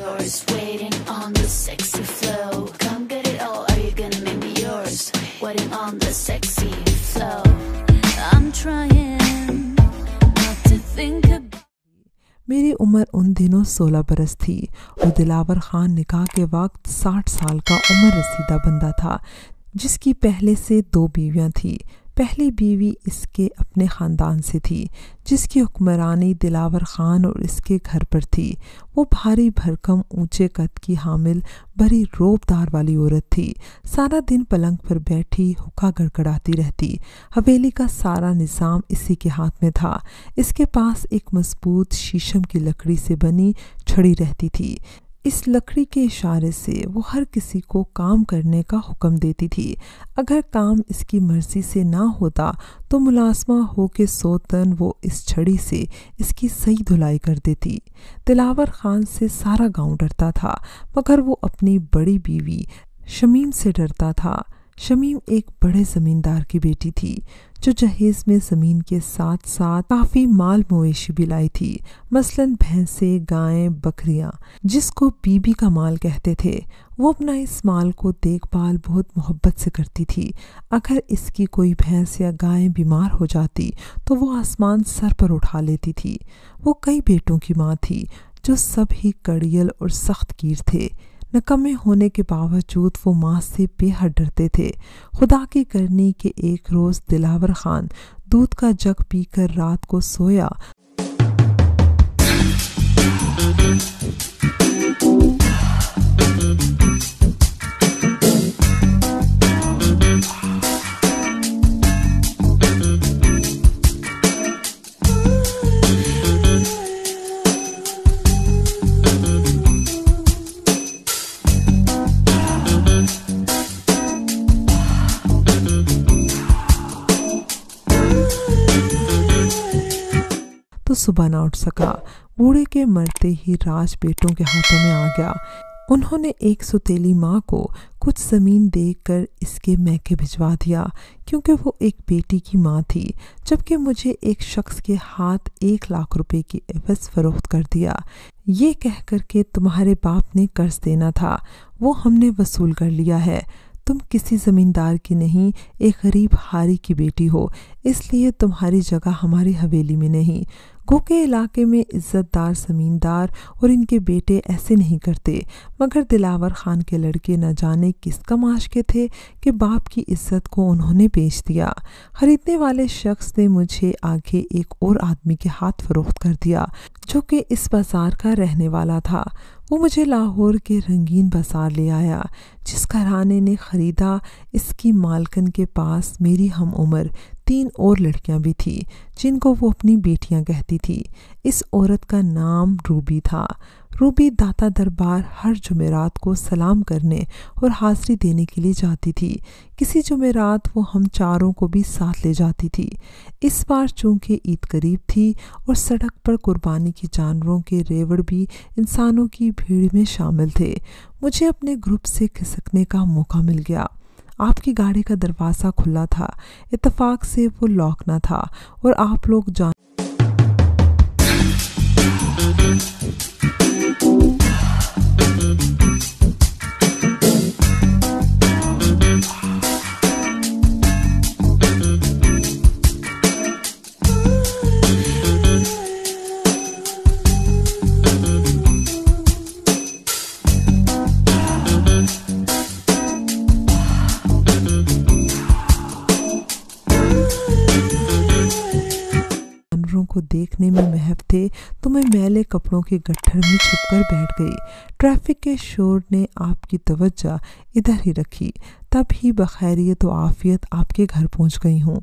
yours, waiting on the sexy flow. Come get it all, are you gonna make me yours? Waiting on the sexy flow. I'm trying not to think about. मेरी उम्र उन दिनों 16 बरस थी और दिलावर खान निकाह के वक्त 60 साल का उम्र रसीदा बंदा था, जिसकी पहले से 2 बीवियां थी। पहली बीवी इसके अपने ख़ानदान से थी, जिसकी हुक्मरानी दिलावर ख़ान और इसके घर पर थी। वो भारी भरकम ऊंचे कद की हामिल बड़ी रोबदार वाली औरत थी। सारा दिन पलंग पर बैठी हुक्का गड़गड़ाती रहती। हवेली का सारा निज़ाम इसी के हाथ में था। इसके पास एक मजबूत शीशम की लकड़ी से बनी छड़ी रहती थी। इस लकड़ी के इशारे से वो हर किसी को काम करने का हुक्म देती थी। अगर काम इसकी मर्ज़ी से ना होता तो मुलाज़मा हो के सोतन वो इस छड़ी से इसकी सही धुलाई कर देती। दिलावर ख़ान से सारा गांव डरता था, मगर वो अपनी बड़ी बीवी शमीम से डरता था। शमीम एक बड़े ज़मींदार की बेटी थी, जो जहेज़ में ज़मीन के साथ साथ काफ़ी माल मवेशी भी लाई थी, मसलन भैंसें, गायें, बकरियां, जिसको बीबी का माल कहते थे। वो अपना इस माल को देखभाल बहुत मोहब्बत से करती थी। अगर इसकी कोई भैंस या गाय बीमार हो जाती तो वो आसमान सर पर उठा लेती थी। वो कई बेटों की माँ थी, जो सब ही कड़ियल और सख्त कीर थे। नकम्मे होने के बावजूद वो माँ से बेहद डरते थे। खुदा की करनी के एक रोज़ दिलावर ख़ान दूध का जग पीकर रात को सोया तो सुबह न उठ सका। बूढ़े के मरते ही राज बेटों के हाथों में आ गया। उन्होंने एक सुतेली माँ को कुछ ज़मीन देकर इसके मैके भिजवा दिया, क्योंकि वो एक बेटी की माँ थी, जबकि मुझे एक शख्स के हाथ 1 लाख रुपए की एवज़ फ़रोख्त कर दिया। ये कह कर के तुम्हारे बाप ने कर्ज देना था, वो हमने वसूल कर लिया है। तुम किसी ज़मींदार की नहीं, एक गरीब हारी की बेटी हो, इसलिए तुम्हारी जगह हमारी हवेली में नहीं। गो के इलाके में इज़्ज़तदार ज़मींदार और इनके बेटे ऐसे नहीं करते, मगर दिलावर ख़ान के लड़के न जाने किस कमाश के थे कि बाप की इज़्ज़त को उन्होंने बेच दिया। ख़रीदने वाले शख्स ने मुझे आगे एक और आदमी के हाथ फ़रोख्त कर दिया, जो कि इस बाज़ार का रहने वाला था। वो मुझे लाहौर के रंगीन बाज़ार ले आया। जिस घराने ने ख़रीदा, इसकी मालकन के पास मेरी हम उम्र 3 और लड़कियां भी थी, जिनको वो अपनी बेटियां कहती थी। इस औरत का नाम रूबी था। रूबी दाता दरबार हर जुमेरात को सलाम करने और हाज़री देने के लिए जाती थी। किसी जुमेरात वो हम चारों को भी साथ ले जाती थी। इस बार चूँकि ईद करीब थी और सड़क पर कुर्बानी के जानवरों के रेवड़ भी इंसानों की भीड़ में शामिल थे, मुझे अपने ग्रुप से खिसकने का मौका मिल गया। आपकी गाड़ी का दरवाज़ा खुला था, इत्तेफाक से वो लॉक न था और आप लोग जान को देखने में महव थे, तो मैं मैले कपड़ों के गट्ठर में छुपकर बैठ गई। ट्रैफिक के शोर ने आपकी तवज्जो इधर ही रखी, तब ही बखैरियत व आफियत आपके घर पहुंच गई हूँ।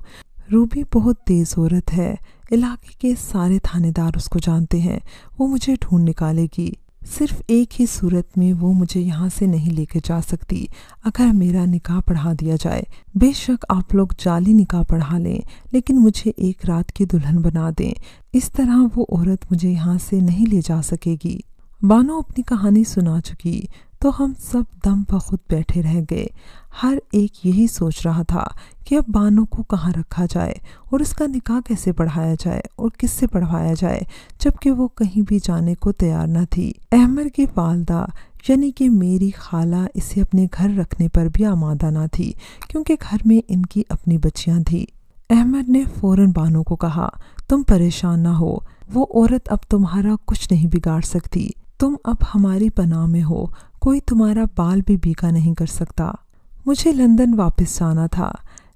रूबी बहुत तेज़ औरत है, इलाके के सारे थानेदार उसको जानते हैं। वो मुझे ढूंढ निकालेगी। सिर्फ एक ही सूरत में वो मुझे यहाँ से नहीं लेके जा सकती, अगर मेरा निकाह पढ़ा दिया जाए। बेशक आप लोग जाली निकाह पढ़ा लें, लेकिन मुझे एक रात की दुल्हन बना दें। इस तरह वो औरत मुझे यहाँ से नहीं ले जा सकेगी। बानो अपनी कहानी सुना चुकी तो हम सब दम बखुद बैठे रह गए। हर एक यही सोच रहा था कि अब बानो को कहाँ रखा जाए और इसका निकाह कैसे पढ़ाया जाए और किससे पढ़वाया जाए, जबकि वो कहीं भी जाने को तैयार न थी। अहमद की वालदा यानी कि मेरी खाला इसे अपने घर रखने पर भी आमादा न थी, क्योंकि घर में इनकी अपनी बच्चियां थी। अहमद ने फौरन बानो को कहा, तुम परेशान ना हो, वो औरत अब तुम्हारा कुछ नहीं बिगाड़ सकती। तुम अब हमारी पनाह में हो, कोई तुम्हारा बाल भी बीगा नहीं कर सकता। मुझे लंदन वापस जाना था,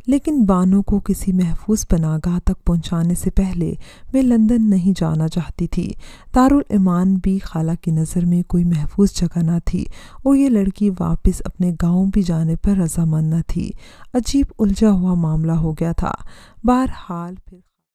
लेकिन बानो को किसी महफूज पनाहगाह तक पहुंचाने से पहले मैं लंदन नहीं जाना चाहती थी। दारुल ईमान भी खाला की नज़र में कोई महफूज जगह न थी और ये लड़की वापस अपने गांव भी जाने पर रजामंद न थी। अजीब उलझा हुआ मामला हो गया था। बहरहाल फिर